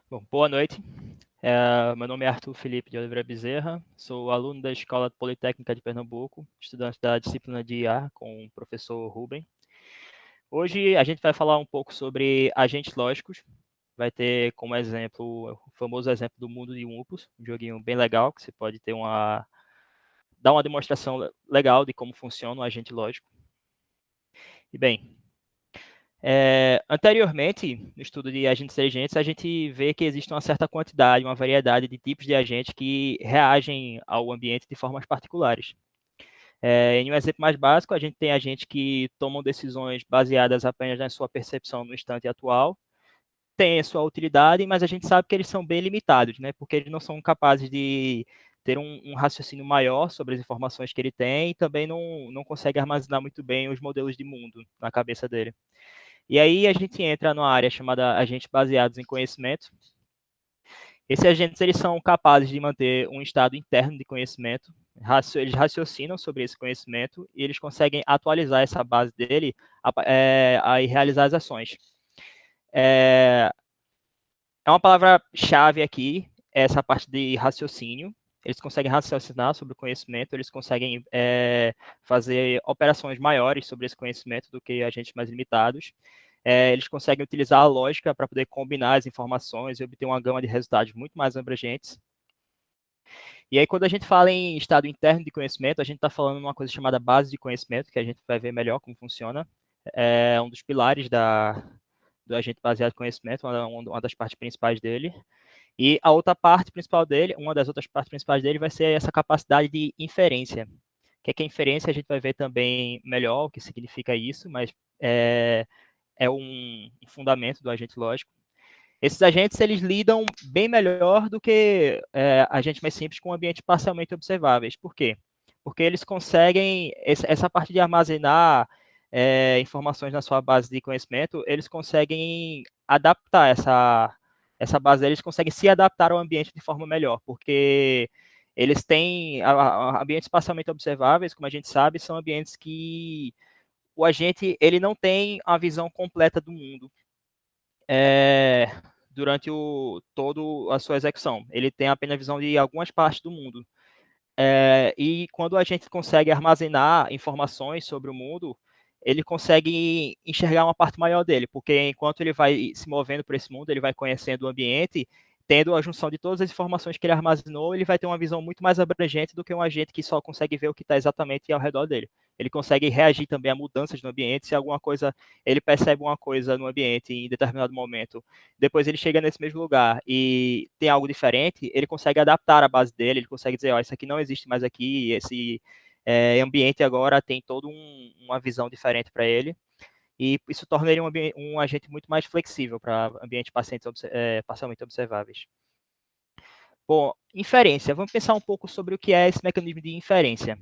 Bom, boa noite. Meu nome é Arthur Felipe de Oliveira Bezerra, sou aluno da Escola Politécnica de Pernambuco, estudante da disciplina de IA com o professor Rubem. Hoje a gente vai falar um pouco sobre agentes lógicos, vai ter como exemplo o famoso exemplo do Mundo de Wumpus, um joguinho bem legal, que você pode dar uma demonstração legal de como funciona um agente lógico. E bem, anteriormente, no estudo de agentes inteligentes, a gente vê que existe uma certa quantidade, uma variedade de tipos de agentes que reagem ao ambiente de formas particulares. Em um exemplo mais básico, a gente tem agentes que tomam decisões baseadas apenas na sua percepção no instante atual, têm a sua utilidade, mas a gente sabe que eles são bem limitados, né? Porque eles não são capazes de ter um raciocínio maior sobre as informações que ele tem e também não consegue armazenar muito bem os modelos de mundo na cabeça dele. E aí a gente entra numa área chamada agentes baseados em conhecimento. Esses agentes eles são capazes de manter um estado interno de conhecimento, eles raciocinam sobre esse conhecimento e eles conseguem atualizar essa base dele e realizar as ações. É uma palavra-chave aqui, essa parte de raciocínio. Eles conseguem raciocinar sobre o conhecimento, eles conseguem fazer operações maiores sobre esse conhecimento do que agentes mais limitados. Eles conseguem utilizar a lógica para poder combinar as informações e obter uma gama de resultados muito mais abrangentes. E aí, quando a gente fala em estado interno de conhecimento, a gente está falando de uma coisa chamada base de conhecimento, que a gente vai ver melhor como funciona. É um dos pilares do agente baseado em conhecimento, uma das partes principais dele. E a outra parte principal dele, uma das outras partes principais dele vai ser essa capacidade de inferência. O que é inferência? A gente vai ver também melhor o que significa isso, mas é um fundamento do agente lógico. Esses agentes eles lidam bem melhor do que agentes mais simples com ambientes parcialmente observáveis. Por quê? Porque eles conseguem, essa parte de armazenar informações na sua base de conhecimento, eles conseguem adaptar essa base, eles conseguem se adaptar ao ambiente de forma melhor, porque eles têm ambientes parcialmente observáveis, como a gente sabe, são ambientes que o agente ele não tem a visão completa do mundo durante todo a sua execução. Ele tem apenas a visão de algumas partes do mundo. E quando a gente consegue armazenar informações sobre o mundo, ele consegue enxergar uma parte maior dele, porque enquanto ele vai se movendo por esse mundo, ele vai conhecendo o ambiente, tendo a junção de todas as informações que ele armazenou, ele vai ter uma visão muito mais abrangente do que um agente que só consegue ver o que está exatamente ao redor dele. Ele consegue reagir também a mudanças no ambiente, se alguma coisa, ele percebe uma coisa no ambiente em determinado momento, depois ele chega nesse mesmo lugar e tem algo diferente, ele consegue adaptar a base dele, ele consegue dizer, ó, isso aqui não existe mais aqui, esse ambiente agora tem toda uma visão diferente para ele, e isso torna ele um agente muito mais flexível para ambientes parcialmente observáveis. Bom, inferência. Vamos pensar um pouco sobre o que é esse mecanismo de inferência.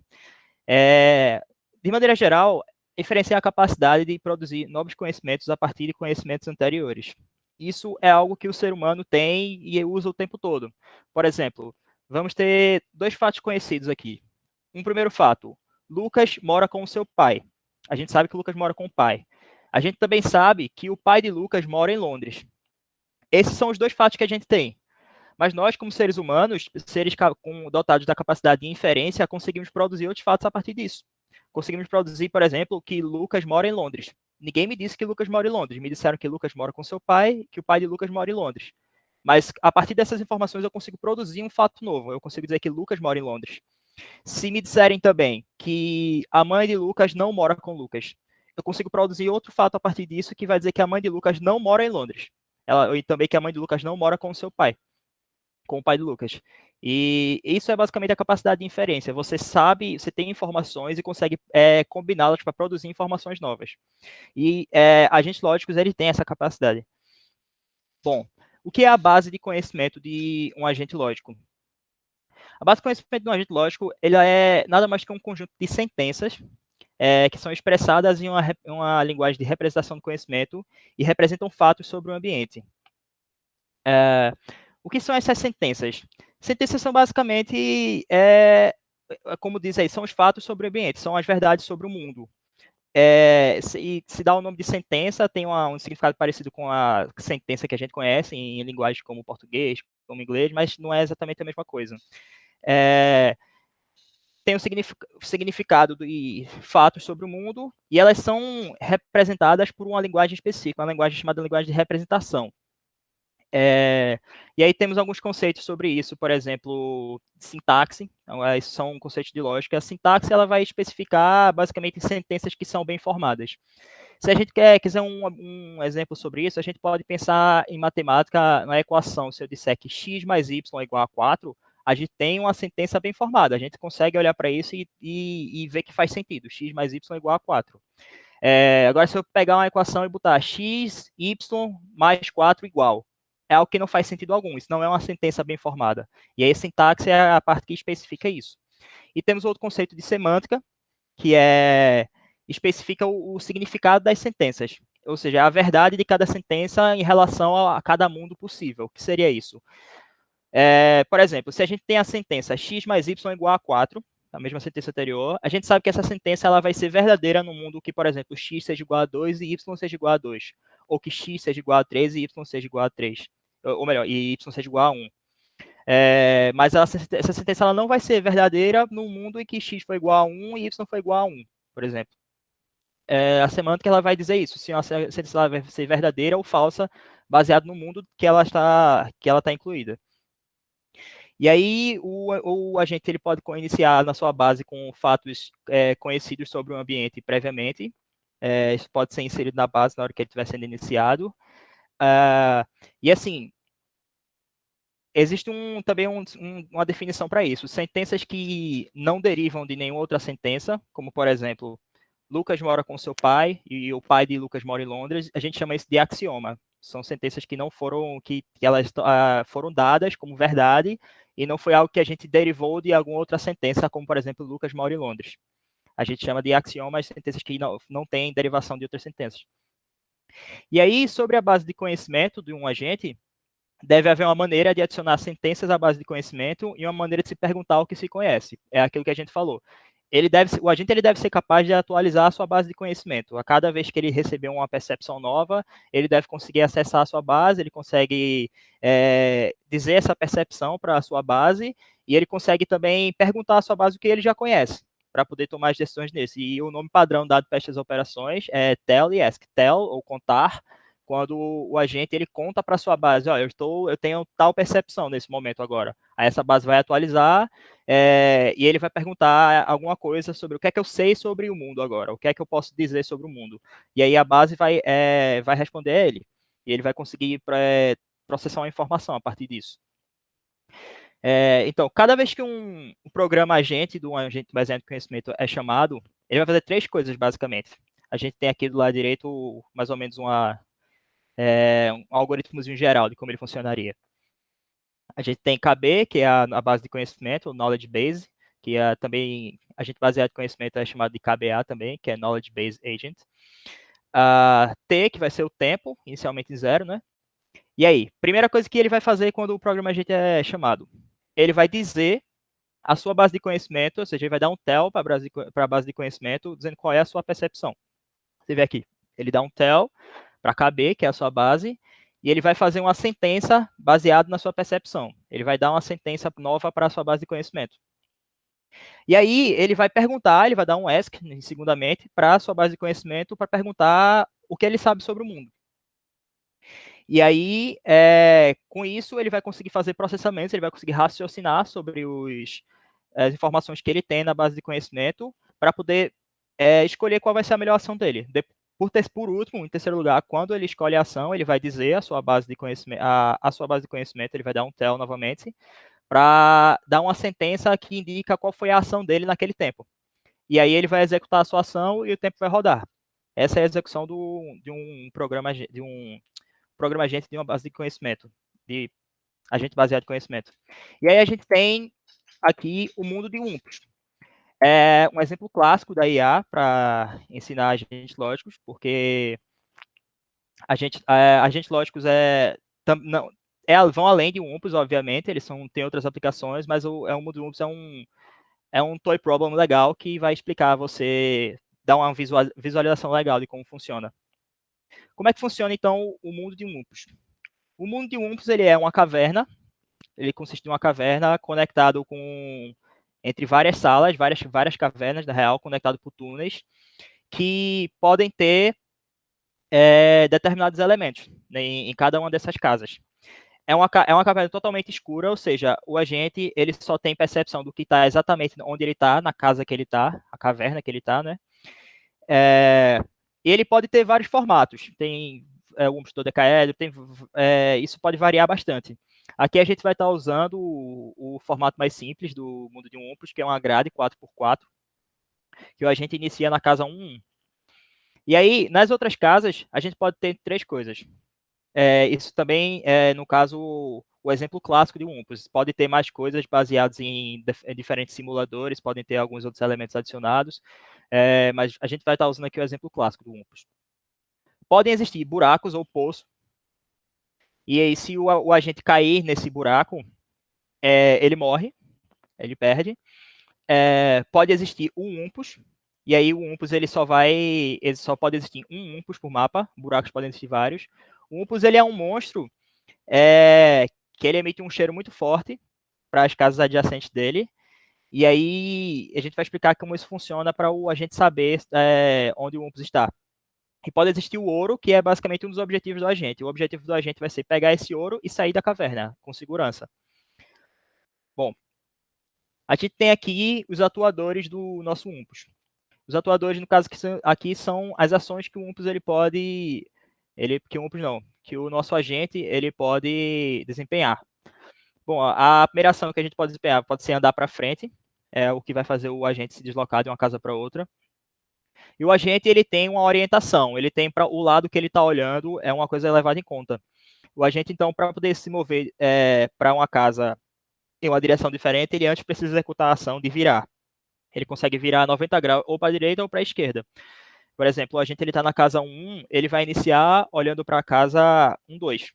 De maneira geral, inferência é a capacidade de produzir novos conhecimentos a partir de conhecimentos anteriores. Isso é algo que o ser humano tem e usa o tempo todo. Por exemplo, vamos ter dois fatos conhecidos aqui. Um primeiro fato, Lucas mora com o seu pai. A gente sabe que Lucas mora com o pai. A gente também sabe que o pai de Lucas mora em Londres. Esses são os dois fatos que a gente tem. Mas nós, como seres humanos, seres dotados da capacidade de inferência, conseguimos produzir outros fatos a partir disso. Conseguimos produzir, por exemplo, que Lucas mora em Londres. Ninguém me disse que Lucas mora em Londres. Me disseram que Lucas mora com seu pai, que o pai de Lucas mora em Londres. Mas a partir dessas informações eu consigo produzir um fato novo. Eu consigo dizer que Lucas mora em Londres. Se me disserem também que a mãe de Lucas não mora com Lucas, eu consigo produzir outro fato a partir disso que vai dizer que a mãe de Lucas não mora em Londres. E também que a mãe de Lucas não mora com o seu pai, com o pai de Lucas. E isso é basicamente a capacidade de inferência. Você sabe, você tem informações e consegue combiná-las para produzir informações novas. E agentes lógicos, ele tem essa capacidade. Bom, o que é a base de conhecimento de um agente lógico? A base de conhecimento de um agente lógico, ele é nada mais que um conjunto de sentenças que são expressadas em uma linguagem de representação do conhecimento e representam fatos sobre o ambiente. O que são essas sentenças? Sentenças são basicamente, como diz aí, são os fatos sobre o ambiente, são as verdades sobre o mundo. se dá o nome de sentença, tem um significado parecido com a sentença que a gente conhece em linguagens como português, como inglês, mas não é exatamente a mesma coisa. Tem o significado de fatos sobre o mundo, e elas são representadas por uma linguagem específica, uma linguagem chamada linguagem de representação. E aí temos alguns conceitos sobre isso, por exemplo, sintaxe, então, são conceitos de lógica. A sintaxe ela vai especificar basicamente sentenças que são bem formadas. Se a gente quiser um exemplo sobre isso, a gente pode pensar em matemática, na equação, se eu disser que x mais y é igual a 4, a gente tem uma sentença bem formada, a gente consegue olhar para isso e ver que faz sentido, x mais y é igual a 4. Agora, se eu pegar uma equação e botar x, y mais 4 igual, é algo que não faz sentido algum, isso não é uma sentença bem formada. E aí, a sintaxe é a parte que especifica isso. E temos outro conceito de semântica, que especifica o significado das sentenças, ou seja, a verdade de cada sentença em relação a cada mundo possível. O que seria isso? Por exemplo, se a gente tem a sentença x mais y igual a 4, a mesma sentença anterior, a gente sabe que essa sentença ela vai ser verdadeira no mundo que, por exemplo, x seja igual a 2 e y seja igual a 2, ou que x seja igual a 3 e y seja igual a 3, ou melhor, e y seja igual a 1. Mas essa sentença ela não vai ser verdadeira no mundo em que x foi igual a 1 e y foi igual a 1, por exemplo. A semântica ela vai dizer isso, se uma sentença ela vai ser verdadeira ou falsa, baseado no mundo que ela está incluída. E aí o agente ele pode iniciar na sua base com fatos conhecidos sobre o ambiente previamente. Isso pode ser inserido na base na hora que ele estiver sendo iniciado. E assim, existe também uma definição para isso. Sentenças que não derivam de nenhuma outra sentença, como por exemplo, Lucas mora com seu pai e o pai de Lucas mora em Londres, a gente chama isso de axioma. São sentenças que não foram, que elas foram dadas como verdade e não foi algo que a gente derivou de alguma outra sentença, como por exemplo, Lucas mora em Londres. A gente chama de axiomas sentenças que não têm derivação de outras sentenças. E aí, sobre a base de conhecimento de um agente, deve haver uma maneira de adicionar sentenças à base de conhecimento e uma maneira de se perguntar o que se conhece. É aquilo que a gente falou. O agente ele deve ser capaz de atualizar a sua base de conhecimento. A cada vez que ele receber uma percepção nova, ele deve conseguir acessar a sua base, ele consegue dizer essa percepção para a sua base, e ele consegue também perguntar à sua base o que ele já conhece, para poder tomar as decisões nesse. E o nome padrão dado para essas operações é tell e ask. Tell, ou contar, quando o agente ele conta para a sua base, eu tenho tal percepção nesse momento agora. Aí essa base vai atualizar e ele vai perguntar alguma coisa sobre o que é que eu sei sobre o mundo agora, o que é que eu posso dizer sobre o mundo. E aí a base vai responder a ele. E ele vai conseguir processar uma informação a partir disso. Então, cada vez que um programa agente de um agente baseado em conhecimento é chamado, ele vai fazer 3 coisas, basicamente. A gente tem aqui do lado direito mais ou menos um algoritmozinho geral de como ele funcionaria. A gente tem KB, que é a base de conhecimento, o Knowledge Base, que é também, a gente baseado em conhecimento é chamado de KBA também, que é Knowledge Base Agent. T, que vai ser o tempo, inicialmente em 0, né? E aí, primeira coisa que ele vai fazer quando o programa agente é chamado, ele vai dizer a sua base de conhecimento, ou seja, ele vai dar um tell para a base de conhecimento, dizendo qual é a sua percepção. Você vê aqui, ele dá um tell para KB, que é a sua base, e ele vai fazer uma sentença baseada na sua percepção. Ele vai dar uma sentença nova para a sua base de conhecimento. E aí ele vai perguntar, ele vai dar um ask, segundamente, para a sua base de conhecimento, para perguntar o que ele sabe sobre o mundo. E aí, com isso, ele vai conseguir fazer processamentos, ele vai conseguir raciocinar sobre as informações que ele tem na base de conhecimento, para poder escolher qual vai ser a melhor ação dele. Por último, em terceiro lugar, quando ele escolhe a ação, ele vai dizer a sua base de conhecimento, a sua base de conhecimento, ele vai dar um tell novamente, para dar uma sentença que indica qual foi a ação dele naquele tempo. E aí ele vai executar a sua ação e o tempo vai rodar. Essa é a execução de um programa agente de uma base de conhecimento, de agente baseado em conhecimento. E aí a gente tem aqui o mundo de UMPs. É um exemplo clássico da IA para ensinar agentes lógicos, porque agentes lógicos vão além de UMPs, obviamente, eles têm outras aplicações, mas o mundo de UMPs é um toy problem legal que vai explicar a você dar uma visualização legal de como funciona. Como é que funciona, então, o mundo de Wumpus? O mundo de Wumpus, ele é uma caverna, ele consiste em uma caverna conectado com entre várias salas, várias cavernas, na real, conectado por túneis, que podem ter determinados elementos, né, em cada uma dessas casas. É uma caverna totalmente escura, ou seja, o agente ele só tem percepção do que está exatamente onde ele está, na casa que ele está, a caverna que ele está, né? E ele pode ter vários formatos. Tem o Wumpus dodecaedro, isso pode variar bastante. Aqui a gente vai estar usando o formato mais simples do mundo de Wumpus, que é uma grade 4x4, que o agente inicia na casa 1. E aí, nas outras casas, a gente pode ter três coisas. Isso também no caso, o exemplo clássico de Wumpus. Pode ter mais coisas baseadas em diferentes simuladores, podem ter alguns outros elementos adicionados, mas a gente vai estar usando aqui o exemplo clássico do Wumpus. Podem existir buracos ou poços, e aí se o agente cair nesse buraco, ele morre, ele perde. Pode existir um Wumpus, e aí o Wumpus ele só pode existir um Wumpus por mapa, buracos podem existir vários. O Wumpus ele é um monstro que ele emite um cheiro muito forte para as casas adjacentes dele. E aí a gente vai explicar como isso funciona para o agente saber onde o Wumpus está. E pode existir o ouro, que é basicamente um dos objetivos do agente. O objetivo do agente vai ser pegar esse ouro e sair da caverna com segurança. Bom, a gente tem aqui os atuadores do nosso Wumpus. Os atuadores, no caso aqui, são as ações que o Wumpus ele pode... que o Wumpus não, que o nosso agente ele pode desempenhar. Bom, a primeira ação que a gente pode desempenhar pode ser andar para frente, é o que vai fazer o agente se deslocar de uma casa para outra. E o agente ele tem uma orientação, ele tem para o lado que ele está olhando, é uma coisa levada em conta. O agente, então, para poder se mover para uma casa em uma direção diferente, ele antes precisa executar a ação de virar. Ele consegue virar 90 graus ou para a direita ou para a esquerda. Por exemplo, o agente está na casa 1, ele vai iniciar olhando para a casa 1, 2.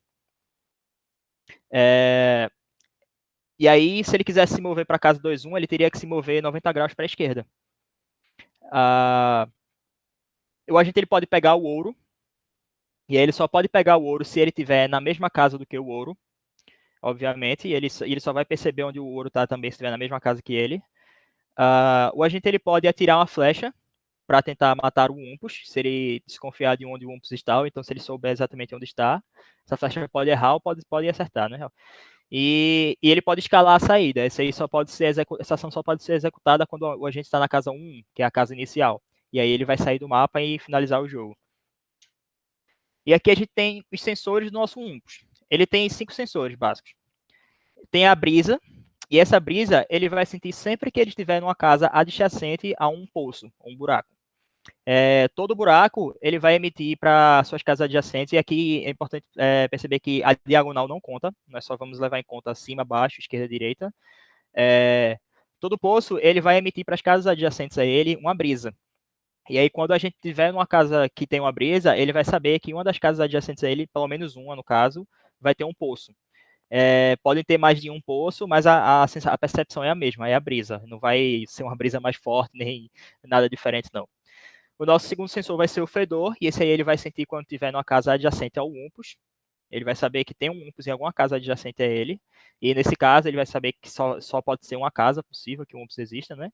E aí, se ele quisesse se mover para a casa 2, 1, ele teria que se mover 90 graus para a esquerda. O agente ele pode pegar o ouro, e aí ele só pode pegar o ouro se ele estiver na mesma casa do que o ouro, obviamente, e ele só vai perceber onde o ouro está também se estiver na mesma casa que ele. O agente ele pode atirar uma flecha para tentar matar o Wumpus, se ele desconfiar de onde o Wumpus está, ou então se ele souber exatamente onde está. Essa flecha pode errar ou pode acertar, né? E ele pode escalar a saída. Essa ação só pode ser executada quando o agente está na casa 1, que é a casa inicial. E aí ele vai sair do mapa e finalizar o jogo. E aqui a gente tem os sensores do nosso Wumpus. Ele tem 5 sensores básicos. Tem a brisa, e essa brisa ele vai sentir sempre que ele estiver numa casa adjacente a um poço, um buraco. Todo buraco ele vai emitir para suas casas adjacentes, e aqui é importante perceber que a diagonal não conta, nós só vamos levar em conta cima, baixo, esquerda, direita. Todo poço ele vai emitir para as casas adjacentes a ele uma brisa. E aí, quando a gente tiver numa casa que tem uma brisa, ele vai saber que uma das casas adjacentes a ele, pelo menos uma no caso, vai ter um poço. Podem ter mais de um poço, mas a percepção é a mesma, é a brisa. Não vai ser uma brisa mais forte, nem nada diferente, não. O nosso segundo sensor vai ser o fedor, e esse aí ele vai sentir quando estiver numa casa adjacente ao Wumpus. Ele vai saber que tem um Wumpus em alguma casa adjacente a ele. E nesse caso, ele vai saber que só pode ser uma casa possível que o Wumpus exista, né?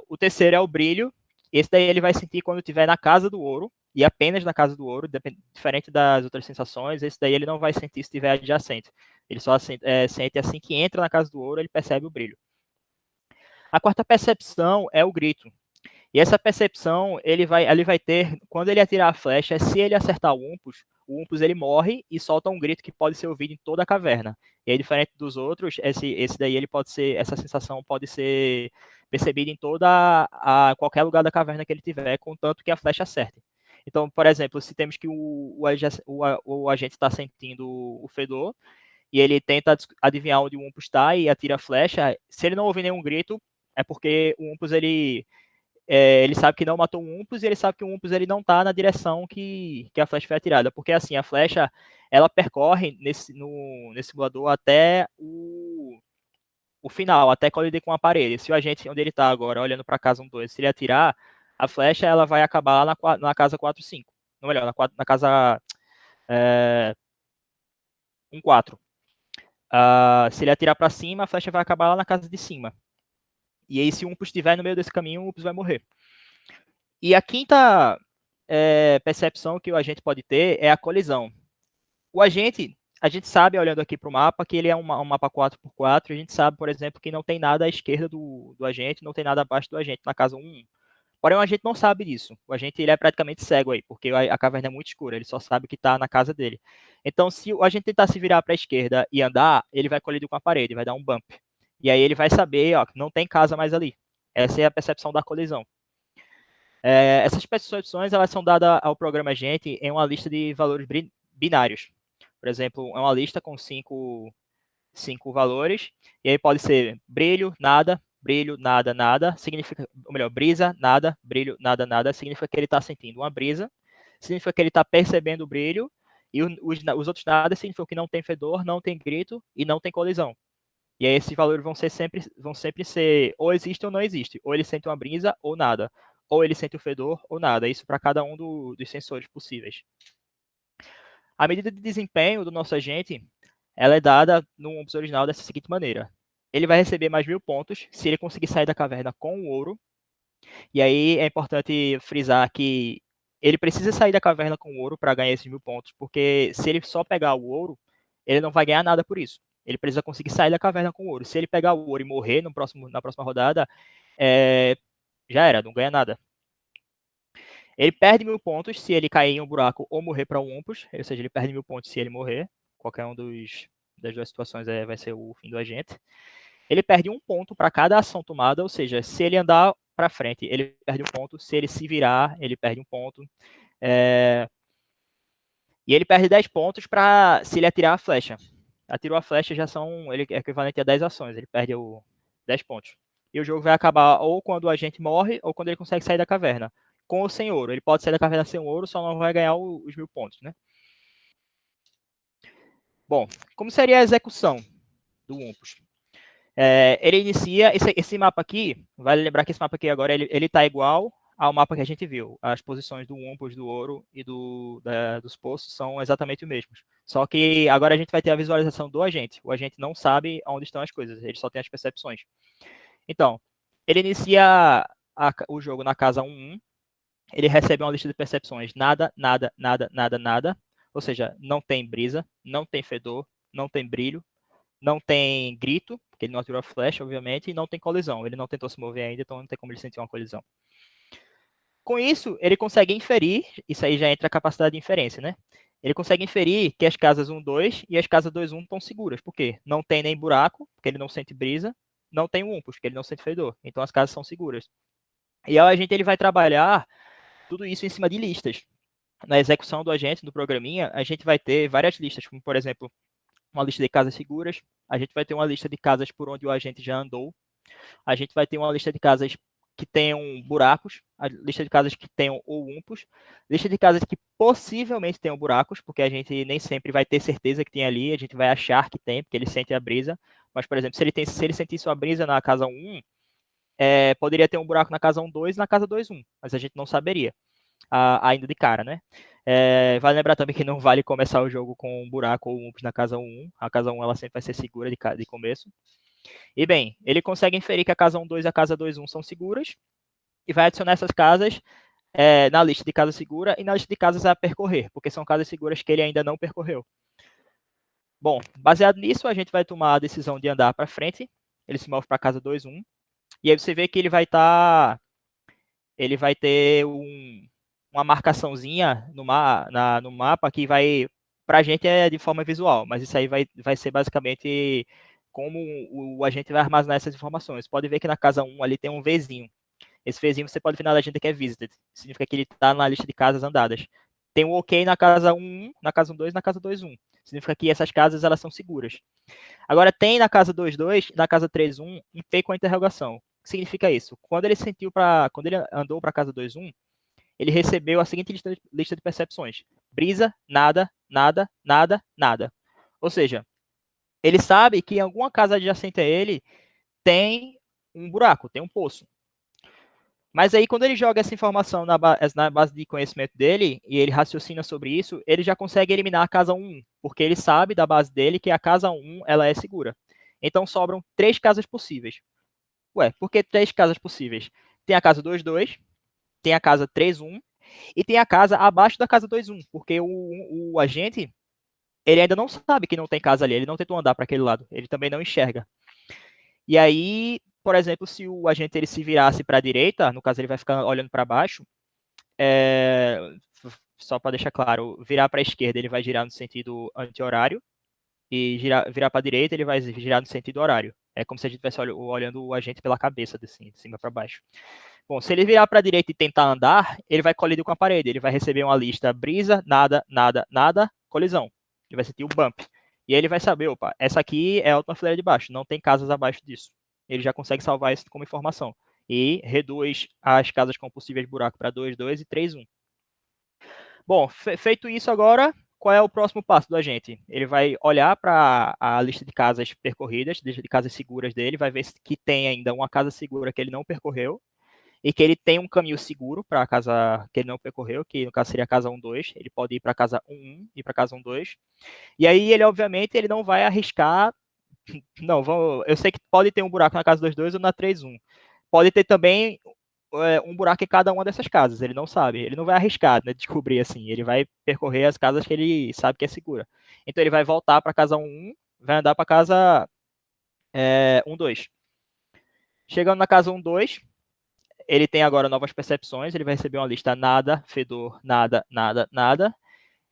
O terceiro é o brilho. Esse daí ele vai sentir quando estiver na casa do ouro, e apenas na casa do ouro, diferente das outras sensações. Esse daí ele não vai sentir se estiver adjacente. Ele só sente assim que entra na casa do ouro, ele percebe o brilho. A quarta percepção é o grito. E essa percepção ele vai ter quando ele atirar a flecha. Se ele acertar o Wumpus ele morre e solta um grito que pode ser ouvido em toda a caverna. E aí, diferente dos outros, esse daí ele pode ser, essa sensação pode ser percebida em qualquer lugar da caverna que ele tiver, contanto que a flecha acerte. Então, por exemplo, se temos que o agente está sentindo o fedor e ele tenta adivinhar onde o Wumpus está e atira a flecha, se ele não ouvir nenhum grito, é porque o Wumpus ele sabe que não matou o Wumpus, e ele sabe que o Wumpus ele não está na direção que a flecha foi atirada. Porque assim, a flecha ela percorre nesse simulador até o final, até colidir com a parede. Se o agente onde ele está agora, olhando para casa 1, 2, se ele atirar, a flecha ela vai acabar na casa 4, 5. Não, melhor, na casa 1, 4. Se ele atirar para cima, a flecha vai acabar lá na casa de cima. E aí, se o Umpus estiver no meio desse caminho, o Umpus vai morrer. E a quinta percepção que o agente pode ter é a colisão. O agente, a gente sabe, olhando aqui para o mapa, que ele é um mapa 4x4. A gente sabe, por exemplo, que não tem nada à esquerda do agente, não tem nada abaixo do agente, na casa 1. Porém, o agente não sabe disso. O agente ele é praticamente cego aí, porque a caverna é muito escura, ele só sabe que está na casa dele. Então, se o agente tentar se virar para a esquerda e andar, ele vai colidir com a parede, vai dar um bump. E aí ele vai saber ó, que não tem casa mais ali. Essa é a percepção da colisão. Essas percepções elas são dadas ao programa agente em uma lista de valores binários. Por exemplo, é uma lista com cinco valores, e aí pode ser brilho, nada, nada, significa, ou melhor, brisa, nada, brilho, nada, significa que ele está sentindo uma brisa, significa que ele está percebendo o brilho, e os outros nada significam que não tem fedor, não tem grito e não tem colisão. E aí esses valores vão sempre ser ou existe ou não existe, ou ele sente uma brisa ou nada, ou ele sente o fedor ou nada, isso para cada um dos sensores possíveis. A medida de desempenho do nosso agente ela é dada no Umpus original dessa seguinte maneira. Ele vai receber mais 1000 pontos se ele conseguir sair da caverna com o ouro. E aí é importante frisar que ele precisa sair da caverna com o ouro para ganhar esses 1000 pontos, porque se ele só pegar o ouro, ele não vai ganhar nada por isso. Ele precisa conseguir sair da caverna com o ouro. Se ele pegar o ouro e morrer na próxima rodada, já era, não ganha nada. Ele perde 1000 pontos se ele cair em um buraco ou morrer para um Umpus, ou seja, ele perde 1000 pontos se ele morrer. Qualquer um das duas situações vai ser o fim do agente. Ele perde 1 ponto para cada ação tomada, ou seja, se ele andar para frente, ele perde 1 ponto, se ele se virar, ele perde 1 ponto. E ele perde 10 pontos para se ele atirar a flecha. Atirou a flecha, ele é equivalente a 10 ações, ele perde 10 pontos. E o jogo vai acabar ou quando o agente morre, ou quando ele consegue sair da caverna. Com ou sem ouro. Ele pode sair da caverna sem ouro, só não vai ganhar os 1000 pontos, né? Bom, como seria a execução do Umpus? Ele inicia, esse mapa aqui, vale lembrar que esse mapa aqui agora, ele tá igual ao mapa que a gente viu. As posições do Umpus, do ouro e dos poços são exatamente os mesmos. Só que agora a gente vai ter a visualização do agente. O agente não sabe onde estão as coisas, ele só tem as percepções. Então, ele inicia o jogo na casa 1-1, ele recebe uma lista de percepções nada, nada, nada, nada, nada. Ou seja, não tem brisa, não tem fedor, não tem brilho, não tem grito, porque ele não atirou a flecha, obviamente, e não tem colisão. Ele não tentou se mover ainda, então não tem como ele sentir uma colisão. Com isso, ele consegue inferir, isso aí já entra a capacidade de inferência, né? Ele consegue inferir que as casas 1, 2 e as casas 2, 1 estão seguras. Por quê? Não tem nem buraco, porque ele não sente brisa, não tem umpus, porque ele não sente fedor. Então as casas são seguras. E aí a gente ele vai trabalhar tudo isso em cima de listas. Na execução do agente, do programinha, a gente vai ter várias listas, como por exemplo, uma lista de casas seguras, a gente vai ter uma lista de casas por onde o agente já andou, a gente vai ter uma lista de casas que tenham buracos, a lista de casas que tenham ou umpos, lista de casas que possivelmente tenham buracos, porque a gente nem sempre vai ter certeza que tem ali, a gente vai achar que tem, porque ele sente a brisa, mas, por exemplo, se ele sentisse a brisa na casa 1, poderia ter um buraco na casa 1, 2 e na casa 2, 1, mas a gente não saberia ainda de cara, né? Vale lembrar também que não vale começar o jogo com um buraco ou um ups na casa 1. A casa 1 ela sempre vai ser segura de começo. E bem, ele consegue inferir que a casa 1, 2 e a casa 2, 1 são seguras e vai adicionar essas casas na lista de casa segura e na lista de casas a percorrer, porque são casas seguras que ele ainda não percorreu. Bom, baseado nisso, a gente vai tomar a decisão de andar para frente. Ele se move para a casa 2, 1. E aí você vê que ele vai ter uma marcaçãozinha no mapa que vai, para a gente é de forma visual, mas isso aí vai ser basicamente como o agente vai armazenar essas informações. Pode ver que na casa 1 ali tem um Vzinho. Esse Vzinho você pode ver na legenda que é visited, significa que ele está na lista de casas andadas. Tem um OK na casa 1, na casa 1, 2 e na casa 2, 1. Significa que essas casas elas são seguras. Agora tem na casa 2, 2 e na casa 3, 1 um P com a interrogação. O que significa isso? Quando ele andou para a casa 2, 1, ele recebeu a seguinte lista de percepções: brisa, nada, nada, nada, nada. Ou seja, ele sabe que em alguma casa adjacente a ele tem um buraco, tem um poço. Mas aí, quando ele joga essa informação na base de conhecimento dele, e ele raciocina sobre isso, ele já consegue eliminar a casa 1, porque ele sabe da base dele que a casa 1 ela é segura. Então, sobram 3 casas possíveis. Ué, por que 3 casas possíveis? Tem a casa 22, tem a casa 31, e tem a casa abaixo da casa 21, porque o agente, ele ainda não sabe que não tem casa ali, ele não tentou andar para aquele lado, ele também não enxerga. E aí, por exemplo, se o agente ele se virasse para a direita, no caso ele vai ficar olhando para baixo, é, só para deixar claro, virar para a esquerda ele vai girar no sentido anti-horário, e virar para a direita ele vai girar no sentido horário. É como se a gente estivesse olhando o agente pela cabeça, assim, de cima para baixo. Bom, se ele virar para a direita e tentar andar, ele vai colidir com a parede. Ele vai receber uma lista brisa, nada, nada, nada, colisão. Ele vai sentir o bump. E aí ele vai saber, opa, essa aqui é a última fileira de baixo, não tem casas abaixo disso. Ele já consegue salvar isso como informação. E reduz as casas com possíveis buracos para 2, 2 e 3, 1. Bom, feito isso agora, qual é o próximo passo do agente? Ele vai olhar para a lista de casas percorridas, de casas seguras dele, vai ver que tem ainda uma casa segura que ele não percorreu, e que ele tem um caminho seguro para a casa que ele não percorreu, que no caso seria a casa 1-2, ele pode ir para a casa 1-1 e para a casa 1-2. E aí ele, obviamente, ele não vai arriscar. Não, eu sei que pode ter um buraco na casa 2-2 ou na 3-1. Pode ter também um buraco em cada uma dessas casas, ele não sabe. Ele não vai arriscar, né, descobrir assim. Ele vai percorrer as casas que ele sabe que é segura. Então ele vai voltar para a casa 1-1, vai andar para a casa 1-2. Chegando na casa 1-2, ele tem agora novas percepções, ele vai receber uma lista nada, fedor, nada, nada, nada.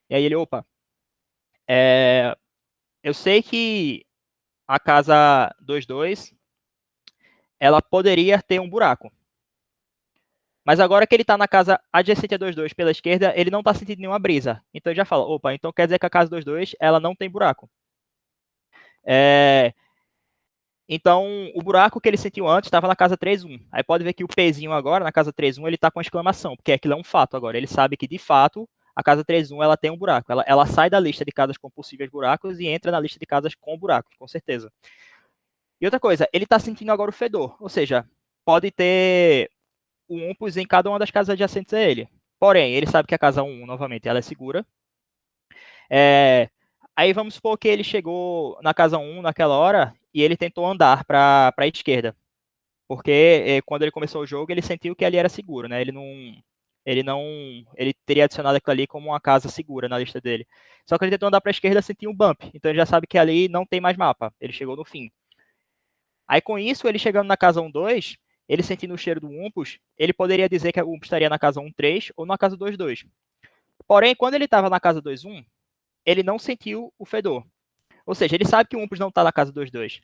E aí ele, opa, eu sei que a casa 22, ela poderia ter um buraco. Mas agora que ele está na casa adjacente a 22 pela esquerda, ele não está sentindo nenhuma brisa. Então ele já fala, opa, então quer dizer que a casa 22, ela não tem buraco. Então, o buraco que ele sentiu antes estava na casa 3-1. Aí pode ver que o pezinho agora, na casa 3-1, ele está com exclamação, porque aquilo é um fato agora. Ele sabe que, de fato, a casa 3-1 ela tem um buraco. Ela sai da lista de casas com possíveis buracos e entra na lista de casas com buracos, com certeza. E outra coisa, ele está sentindo agora o fedor. Ou seja, pode ter um umpus em cada uma das casas adjacentes a ele. Porém, ele sabe que a casa 1, novamente, ela é segura. Aí vamos supor que ele chegou na casa 1 naquela hora e ele tentou andar para a esquerda. Porque quando ele começou o jogo, ele sentiu que ali era seguro, né? Ele teria adicionado aquilo ali como uma casa segura na lista dele. Só que ele tentou andar para a esquerda, sentiu um bump. Então ele já sabe que ali não tem mais mapa. Ele chegou no fim. Aí com isso, ele chegando na casa 1-2, ele sentindo o cheiro do Umpus, ele poderia dizer que o Umpus estaria na casa 1-3 ou na casa 2-2. Porém, quando ele estava na casa 2-1, ele não sentiu o fedor. Ou seja, ele sabe que o Umpus não está na casa 2-2.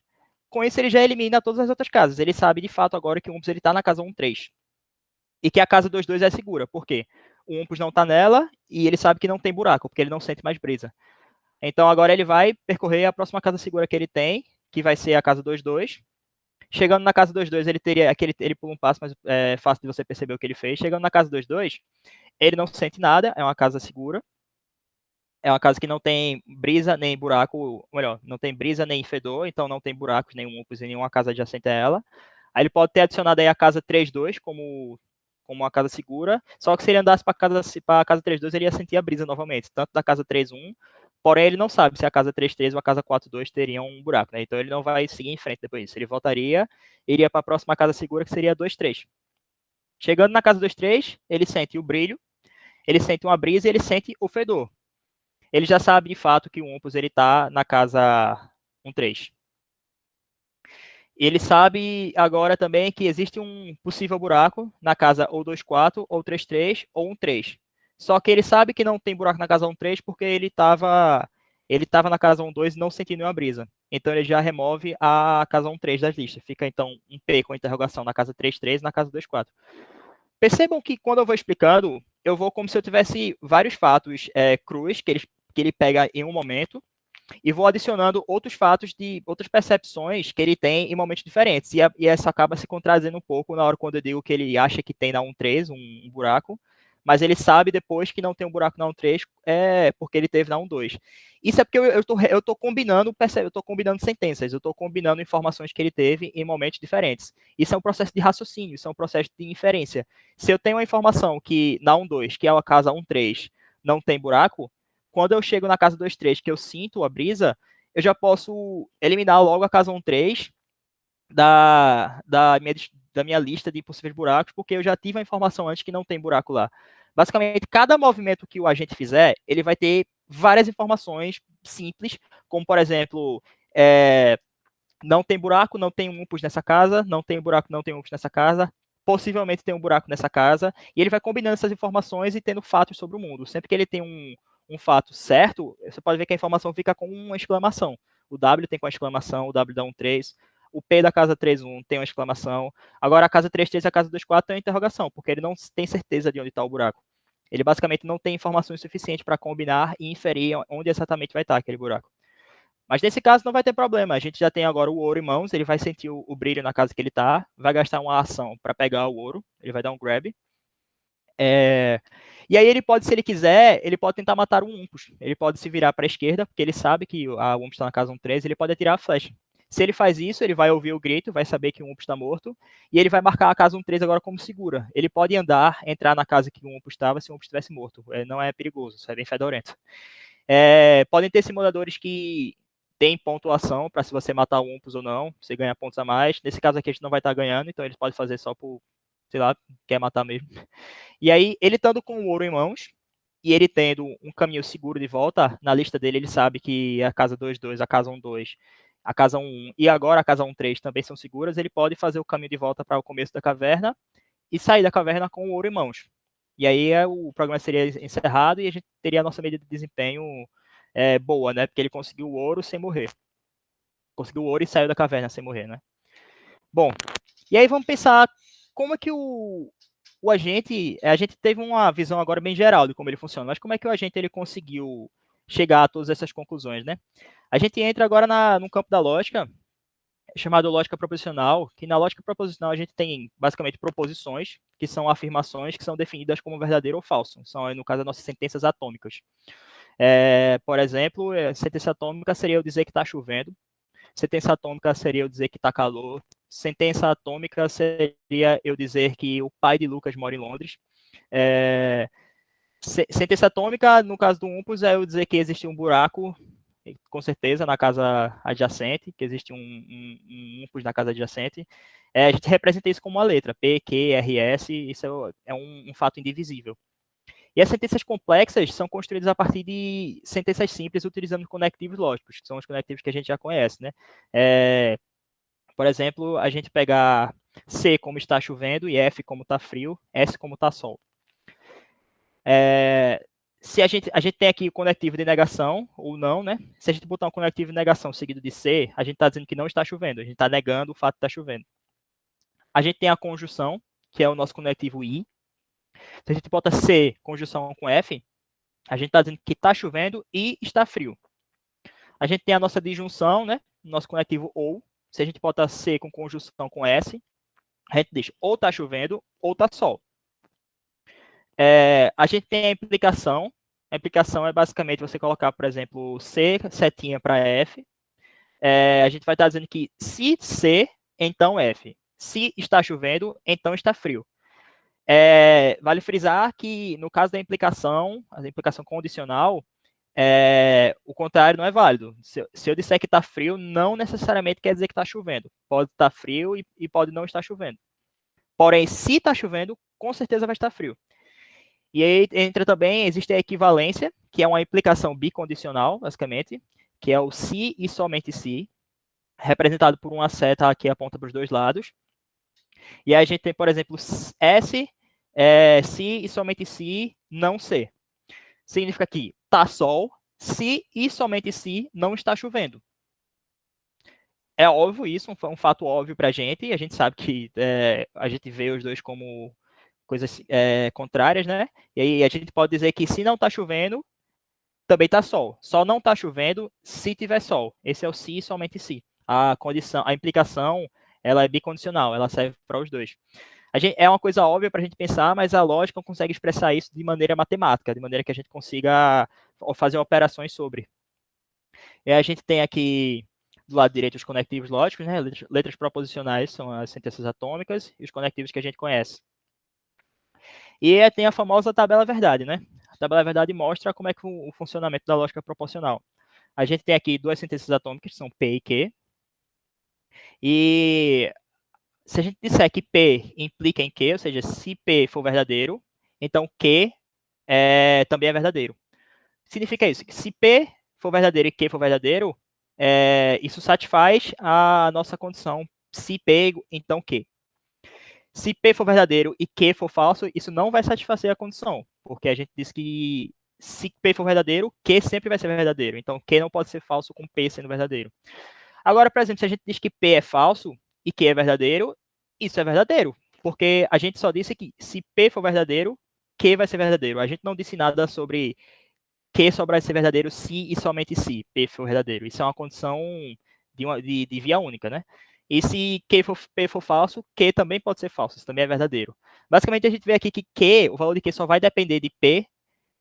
Com isso, ele já elimina todas as outras casas. Ele sabe de fato agora que o Umpus está na casa 1-3. E que a casa 2-2 é segura. Por quê? O Umpus não está nela e ele sabe que não tem buraco, porque ele não sente mais brisa. Então agora ele vai percorrer a próxima casa segura que ele tem, que vai ser a casa 2-2. Chegando na casa 2-2, ele pula um passo, mas é fácil de você perceber o que ele fez. Chegando na casa 2-2, ele não sente nada, é uma casa segura. É uma casa que não tem brisa nem buraco, ou melhor, não tem brisa nem fedor, então não tem buracos nenhum em nenhuma casa adjacente a ela. Aí ele pode ter adicionado aí a casa 3-2 como uma casa segura, só que se ele andasse para a casa 3-2, ele ia sentir a brisa novamente, tanto da casa 3-1, porém ele não sabe se a casa 3-3 ou a casa 4-2 teriam um buraco, né? Então ele não vai seguir em frente depois disso. Ele voltaria, iria para a próxima casa segura, que seria 2-3. Chegando na casa 2-3, ele sente o brilho, ele sente uma brisa e ele sente o fedor. Ele já sabe de fato que o Umpus está na casa 1-3. Ele sabe agora também que existe um possível buraco na casa ou 2-4, ou 3-3, ou 1-3. Só que ele sabe que não tem buraco na casa 1-3 porque ele tava na casa 1-2 e não sentiu nenhuma brisa. Então ele já remove a casa 1-3 das listas. Fica então um P com interrogação na casa 3-3 e na casa 2-4. Percebam que quando eu vou explicando, eu vou como se eu tivesse vários fatos crus que ele pega em um momento e vou adicionando outros fatos de outras percepções que ele tem em momentos diferentes. E essa acaba se contradizendo um pouco na hora quando eu digo que ele acha que tem na 1-3 um buraco, mas ele sabe depois que não tem um buraco na 1.3, porque ele teve na 1.2. Isso é porque eu tô combinando, percebe, eu tô combinando sentenças, eu tô combinando informações que ele teve em momentos diferentes. Isso é um processo de raciocínio, isso é um processo de inferência. Se eu tenho uma informação que na 1.2, que é a casa 1.3, não tem buraco, quando eu chego na casa 2.3, que eu sinto a brisa, eu já posso eliminar logo a casa 1.3 da minha lista de possíveis buracos, porque eu já tive a informação antes que não tem buraco lá. Basicamente, cada movimento que o agente fizer, ele vai ter várias informações simples, como, por exemplo, não tem buraco, não tem um umpus nessa casa, não tem buraco, não tem umpus nessa casa, possivelmente tem um buraco nessa casa, e ele vai combinando essas informações e tendo fatos sobre o mundo. Sempre que ele tem um fato certo, você pode ver que a informação fica com uma exclamação. O W tem com a exclamação, o W dá um 3, o P da casa 3.1 tem uma exclamação. Agora a casa 3.3 e a casa 2.4 tem uma interrogação, porque ele não tem certeza de onde está o buraco. Ele basicamente não tem informações suficientes para combinar e inferir onde exatamente vai estar aquele buraco. Mas nesse caso não vai ter problema. A gente já tem agora o ouro em mãos, ele vai sentir o brilho na casa que ele está, vai gastar uma ação para pegar o ouro, ele vai dar um grab. E aí ele pode, se ele quiser, ele pode tentar matar um Umpus. Ele pode se virar para a esquerda, porque ele sabe que a Umpus está na casa 1.13, ele pode atirar a flecha. Se ele faz isso, ele vai ouvir o grito, vai saber que o Umpus está morto, e ele vai marcar a casa 1.13 agora como segura. Ele pode andar, entrar na casa que o Umpus estava se o Umpus estivesse morto. Não é perigoso, isso é bem fedorento. Podem ter simuladores que tem pontuação para se você matar o Umpus ou não, você ganha pontos a mais. Nesse caso aqui a gente não vai estar ganhando, então eles podem fazer só por, sei lá, quer matar mesmo. E aí, ele estando com o ouro em mãos, e ele tendo um caminho seguro de volta, na lista dele ele sabe que a casa 2.2, a casa 1.2, a casa 1.1 e agora a casa 1.3 também são seguras, ele pode fazer o caminho de volta para o começo da caverna e sair da caverna com o ouro em mãos. E aí o programa seria encerrado e a gente teria a nossa medida de desempenho boa, né? Porque ele conseguiu o ouro sem morrer. Conseguiu o ouro e saiu da caverna sem morrer, né? Bom, e aí vamos pensar como é que o agente, a gente teve uma visão agora bem geral de como ele funciona, mas como é que o agente ele conseguiu chegar a todas essas conclusões, né? A gente entra agora no campo da lógica, chamado lógica proposicional, que na lógica proposicional a gente tem basicamente proposições, que são afirmações que são definidas como verdadeiro ou falso, são, no caso, as nossas sentenças atômicas. Por exemplo, sentença atômica seria eu dizer que está chovendo, sentença atômica seria eu dizer que está calor, sentença atômica seria eu dizer que o pai de Lucas mora em Londres. Sentença atômica, no caso do Umpus, é eu dizer que existe um buraco, com certeza, na casa adjacente, que existe um Umpus na casa adjacente. A gente representa isso como uma letra, P, Q, R, S, isso é um fato indivisível. E as sentenças complexas são construídas a partir de sentenças simples utilizando conectivos lógicos, que são os conectivos que a gente já conhece, né? Por exemplo, a gente pegar C como está chovendo e F como está frio, S como está sol. Se a gente tem aqui o conectivo de negação ou não, né? Se a gente botar um conectivo de negação seguido de C, a gente está dizendo que não está chovendo, a gente está negando o fato de estar chovendo. A gente tem a conjunção, que é o nosso conectivo I. Se a gente bota C, conjunção com F, a gente está dizendo que está chovendo e está frio. A gente tem a nossa disjunção, né? Nosso conectivo OU. Se a gente bota C com conjunção com S, a gente diz ou está chovendo ou está sol. A gente tem a implicação. A implicação é basicamente você colocar, por exemplo, C setinha para F. A gente vai estar dizendo que se C, então F. Se está chovendo, então está frio. Vale frisar que, no caso da implicação, a implicação condicional, o contrário não é válido. Se eu disser que está frio, não necessariamente quer dizer que está chovendo. Pode estar frio e pode não estar chovendo. Porém, se está chovendo, com certeza vai estar frio. E aí entra também, existe a equivalência, que é uma implicação bicondicional, basicamente, que é o se e somente se, representado por uma seta que aponta para os dois lados. E aí a gente tem, por exemplo, S, se e somente se, não se. Significa que está sol, se e somente se não está chovendo. É óbvio isso, um fato óbvio para a gente sabe que a gente vê os dois como coisas contrárias, né? E aí a gente pode dizer que se não está chovendo, também está sol. Só não está chovendo se tiver sol. Esse é o se e somente se. A condição, a implicação, ela é bicondicional, ela serve para os dois. É uma coisa óbvia para a gente pensar, mas a lógica consegue expressar isso de maneira matemática, de maneira que a gente consiga fazer operações sobre. E a gente tem aqui do lado direito os conectivos lógicos, né? Letras proposicionais são as sentenças atômicas e os conectivos que a gente conhece. E tem a famosa tabela verdade, né? A tabela verdade mostra como é que o funcionamento da lógica proporcional. A gente tem aqui duas sentenças atômicas, que são P e Q. E se a gente disser que P implica em Q, ou seja, se P for verdadeiro, então Q também é verdadeiro. Significa isso, que se P for verdadeiro e Q for verdadeiro, isso satisfaz a nossa condição se P, então Q. Se P for verdadeiro e Q for falso, isso não vai satisfazer a condição, porque a gente diz que se P for verdadeiro, Q sempre vai ser verdadeiro. Então, Q não pode ser falso com P sendo verdadeiro. Agora, por exemplo, se a gente diz que P é falso e Q é verdadeiro, isso é verdadeiro, porque a gente só disse que se P for verdadeiro, Q vai ser verdadeiro. A gente não disse nada sobre Q só vai ser verdadeiro se e somente se P for verdadeiro. Isso é uma condição de via única, né? E se P for falso, Q também pode ser falso, isso também é verdadeiro. Basicamente, a gente vê aqui que Q, o valor de Q só vai depender de P,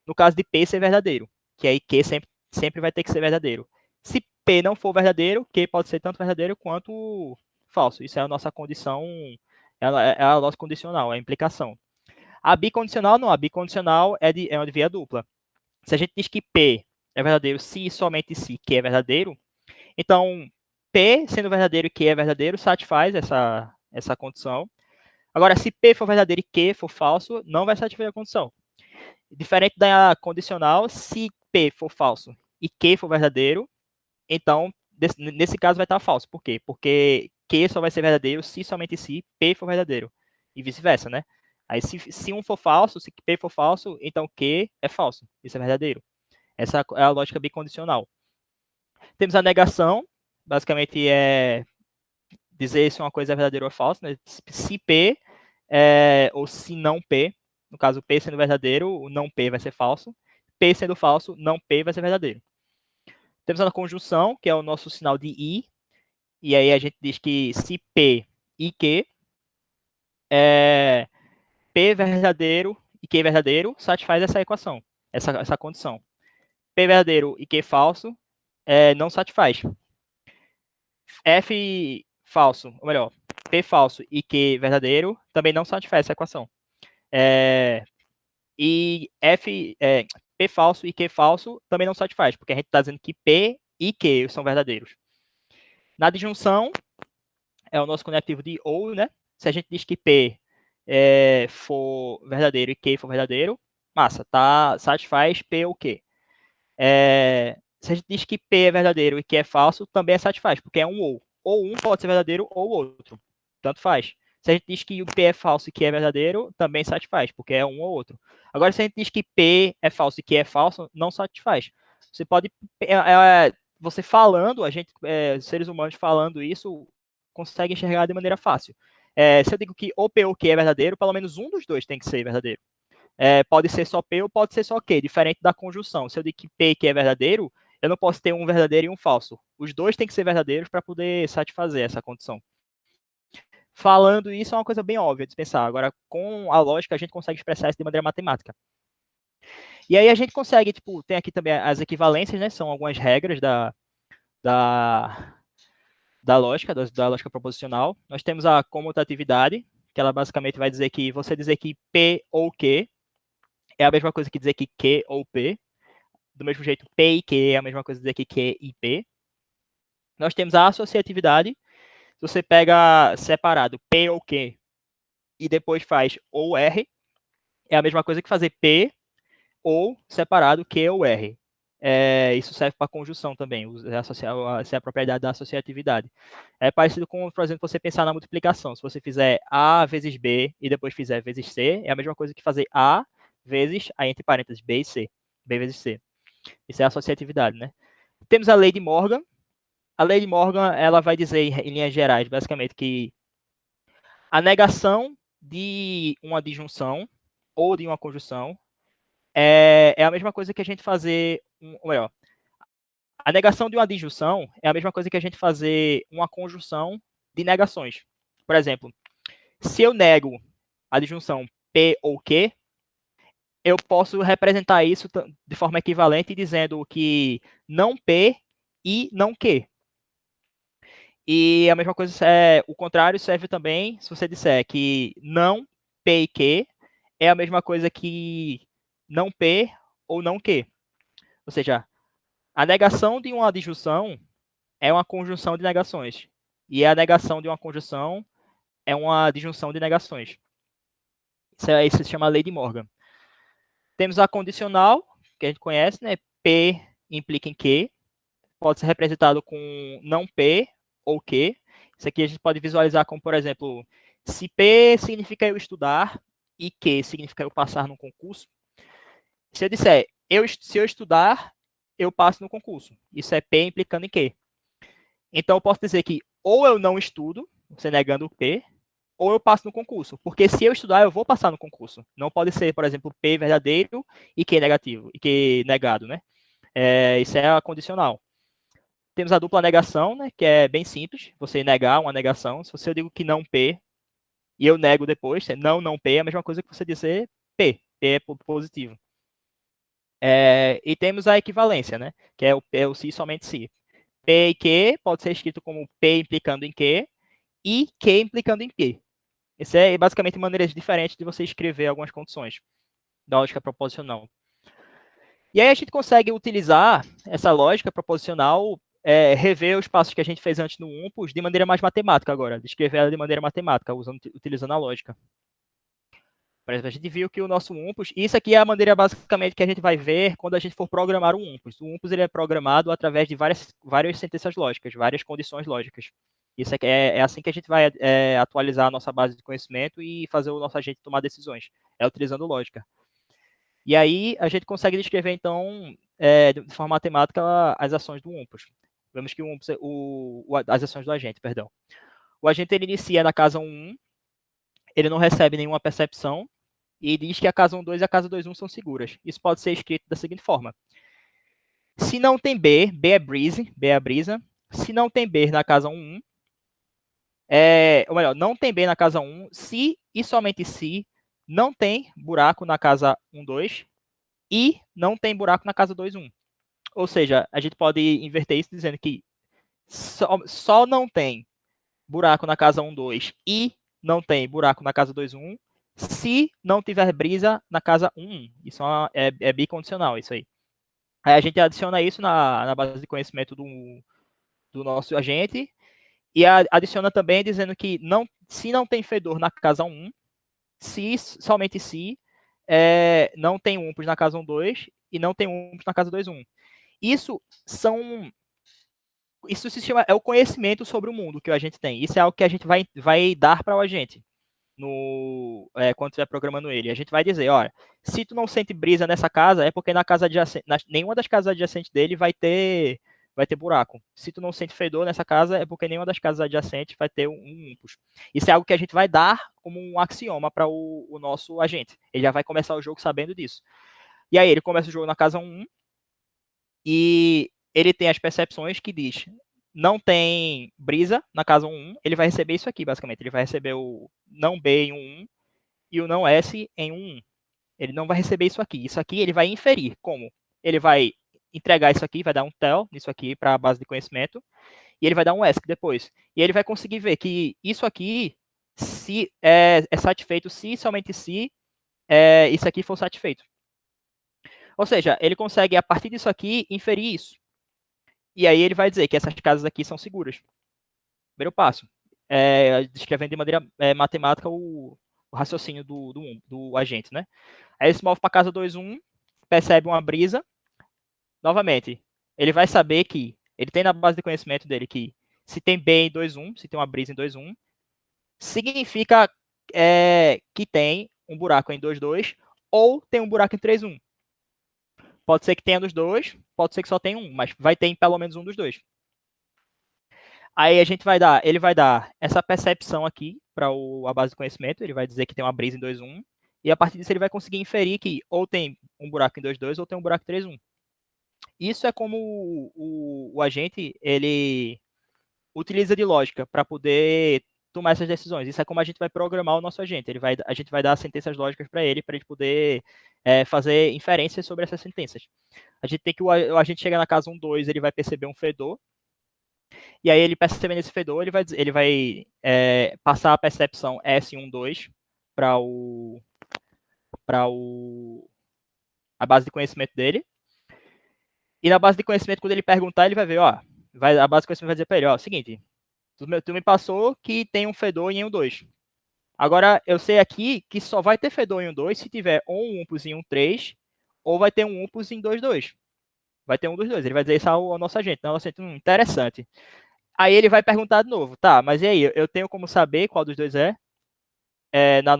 no caso de P ser verdadeiro, que aí Q sempre vai ter que ser verdadeiro. Se P não for verdadeiro, Q pode ser tanto verdadeiro quanto falso. Isso é a nossa condição, é a nossa condicional, é a implicação. A bicondicional não, a bicondicional é uma de via dupla. Se a gente diz que P é verdadeiro se e somente se Q é verdadeiro, então P sendo verdadeiro e Q é verdadeiro satisfaz essa condição. Agora, se P for verdadeiro e Q for falso, não vai satisfazer a condição. Diferente da condicional, se P for falso e Q for verdadeiro, então nesse caso vai estar falso. Por quê? Porque Q só vai ser verdadeiro se somente se P for verdadeiro. E vice-versa, né? Aí se um for falso, se P for falso, então Q é falso. Isso é verdadeiro. Essa é a lógica bicondicional. Temos a negação, basicamente é dizer se uma coisa é verdadeira ou falsa, né? Se P ou se não P, no caso P sendo verdadeiro, o não P vai ser falso. P sendo falso, não P vai ser verdadeiro. Temos a conjunção, que é o nosso sinal de e aí a gente diz que se P e Q, P verdadeiro e Q verdadeiro, satisfaz essa equação, essa condição. P verdadeiro e Q falso, não satisfaz. F falso, ou melhor, P falso e Q verdadeiro também não satisfaz essa equação. E P falso e Q falso também não satisfaz, porque a gente está dizendo que P e Q são verdadeiros. Na disjunção, é o nosso conectivo de ou, né? Se a gente diz que P for verdadeiro e Q for verdadeiro, massa, satisfaz P ou Q. Se a gente diz que P é verdadeiro e Q é falso, também satisfaz, porque é um ou. Ou um pode ser verdadeiro ou outro. Tanto faz. Se a gente diz que o P é falso e Q é verdadeiro, também satisfaz, porque é um ou outro. Agora, se a gente diz que P é falso e Q é falso, não satisfaz. Você pode. Você falando, seres humanos falando isso, consegue enxergar de maneira fácil. Se eu digo que ou P ou Q é verdadeiro, pelo menos um dos dois tem que ser verdadeiro. Pode ser só P ou pode ser só Q, diferente da conjunção. Se eu digo que P e Q é verdadeiro, eu não posso ter um verdadeiro e um falso. Os dois têm que ser verdadeiros para poder satisfazer essa condição. Falando isso é uma coisa bem óbvia de pensar. Agora, com a lógica, a gente consegue expressar isso de maneira matemática. E aí a gente consegue, tem aqui também as equivalências, né? São algumas regras da, da lógica, da lógica proposicional. Nós temos a comutatividade, que ela basicamente vai dizer que você dizer que P ou Q é a mesma coisa que dizer que Q ou P. Do mesmo jeito, P e Q é a mesma coisa que dizer que Q e P. Nós temos a associatividade. Se você pega separado P ou Q e depois faz ou R, é a mesma coisa que fazer P ou separado Q ou R. Isso serve para conjunção também, essa é a propriedade da associatividade. É parecido com, por exemplo, você pensar na multiplicação. Se você fizer A vezes B e depois fizer vezes C, é a mesma coisa que fazer A vezes, aí entre parênteses, B e C. B vezes C. Isso é associatividade, né? Temos a lei de Morgan. A lei de Morgan, ela vai dizer, em linhas gerais, basicamente, que a negação de uma disjunção ou de uma conjunção é a mesma coisa que a gente fazer, ou melhor, a negação de uma disjunção é a mesma coisa que a gente fazer uma conjunção de negações. Por exemplo, se eu nego a disjunção P ou Q, eu posso representar isso de forma equivalente dizendo que não P e não Q. E a mesma coisa, o contrário serve também se você disser que não P e Q é a mesma coisa que não P ou não Q. Ou seja, a negação de uma disjunção é uma conjunção de negações. E a negação de uma conjunção é uma disjunção de negações. Isso se chama lei de Morgan. Temos a condicional, que a gente conhece, né? P implica em Q. Pode ser representado com não P ou Q. Isso aqui a gente pode visualizar como, por exemplo, se P significa eu estudar e Q significa eu passar no concurso. Se eu disser, se eu estudar, eu passo no concurso. Isso é P implicando em Q. Então, eu posso dizer que ou eu não estudo, você negando o P, ou eu passo no concurso. Porque se eu estudar, eu vou passar no concurso. Não pode ser, por exemplo, P verdadeiro e Q negativo, e Q negado, né? Isso é a condicional. Temos a dupla negação, né, que é bem simples, você negar uma negação. Se eu digo que não P e eu nego depois, não P, é a mesma coisa que você dizer P é positivo. E temos a equivalência, né, que é o se somente se. P e Q pode ser escrito como P implicando em Q e Q implicando em P. Isso é basicamente maneiras diferentes de você escrever algumas condições da lógica proposicional. E aí a gente consegue utilizar essa lógica proposicional, rever os passos que a gente fez antes no UMPUS de maneira mais matemática agora, descrever ela de maneira matemática, utilizando a lógica. Por exemplo, a gente viu que o nosso UMPUS, isso aqui é a maneira basicamente que a gente vai ver quando a gente for programar o UMPUS. O UMPUS ele é programado através de várias sentenças lógicas, várias condições lógicas. Isso é assim que a gente vai atualizar a nossa base de conhecimento e fazer o nosso agente tomar decisões, utilizando lógica. E aí a gente consegue descrever, então, de forma matemática, as ações do UMPUS. Vemos que as ações do agente, perdão. O agente ele inicia na casa 1, ele não recebe nenhuma percepção, e diz que a casa 1.2 e a casa 2.1 são seguras. Isso pode ser escrito da seguinte forma. Se não tem B, B é breeze, B é a brisa. Se não tem B na casa 1.1, ou melhor, não tem B na casa 1, se e somente se não tem buraco na casa 1.2 e não tem buraco na casa 2.1. Ou seja, a gente pode inverter isso dizendo que só não tem buraco na casa 1.2 e não tem buraco na casa 2.1 se não tiver brisa na casa 1.1. Isso é bicondicional, isso aí. Aí a gente adiciona isso na base de conhecimento do nosso agente e adiciona também dizendo que se não tem fedor na casa 1, somente se não tem umpos na casa 1.2 e não tem umpos na casa 2.1. Isso se chama o conhecimento sobre o mundo que a gente tem. Isso é algo que a gente vai dar para o agente quando estiver programando ele. A gente vai dizer, olha, se tu não sente brisa nessa casa, é porque na casa adjacente, nenhuma das casas adjacentes dele vai ter buraco. Se tu não sente fedor nessa casa, é porque nenhuma das casas adjacentes vai ter um umpus. Isso é algo que a gente vai dar como um axioma para o nosso agente. Ele já vai começar o jogo sabendo disso. E aí ele começa o jogo na casa 1 e ele tem as percepções que diz não tem brisa na casa 1.1, ele vai receber isso aqui, basicamente. Ele vai receber o não B em 1.1 e o não S em 1.1. Ele não vai receber isso aqui. Isso aqui ele vai inferir. Como? Ele vai entregar isso aqui, vai dar um tel nisso aqui para a base de conhecimento, e ele vai dar um ESC depois. E ele vai conseguir ver que isso aqui se é satisfeito se somente se isso aqui for satisfeito. Ou seja, ele consegue, a partir disso aqui, inferir isso. E aí ele vai dizer que essas casas aqui são seguras. Primeiro passo. Descrevendo de maneira matemática o raciocínio do agente, né? Aí ele se move para a casa 2.1, percebe uma brisa. Novamente, ele vai saber que, ele tem na base de conhecimento dele que se tem B em 2.1, se tem uma brisa em 2.1, significa que tem um buraco em 2.2 ou tem um buraco em 3.1. Pode ser que tenha nos dois, pode ser que só tenha um, mas vai ter em pelo menos um dos dois. Aí ele vai dar essa percepção aqui para a base de conhecimento, ele vai dizer que tem uma brisa em 2.1, e a partir disso ele vai conseguir inferir que ou tem um buraco em 2.2 ou tem um buraco em 3.1. Isso é como o agente ele utiliza de lógica para poder tomar essas decisões. Isso é como a gente vai programar o nosso agente. A gente vai dar sentenças lógicas para ele poder fazer inferências sobre essas sentenças. A gente tem que o agente chega na casa 1, 2, ele vai perceber um fedor, e aí ele percebendo esse fedor, ele vai passar a percepção S12 para a base de conhecimento dele. E na base de conhecimento, quando ele perguntar, ele vai ver, ó, a base de conhecimento vai dizer para ele, ó, seguinte, tu me passou que tem um fedor em 1.2. Agora, eu sei aqui que só vai ter fedor em 1.2 se tiver ou um umpus em 1.3 ou vai ter um umpus em 2.2. Vai ter um dos dois. Ele vai dizer isso ao nosso agente. Então, assim, interessante. Aí ele vai perguntar de novo, tá, mas e aí, eu tenho como saber qual dos dois é? Na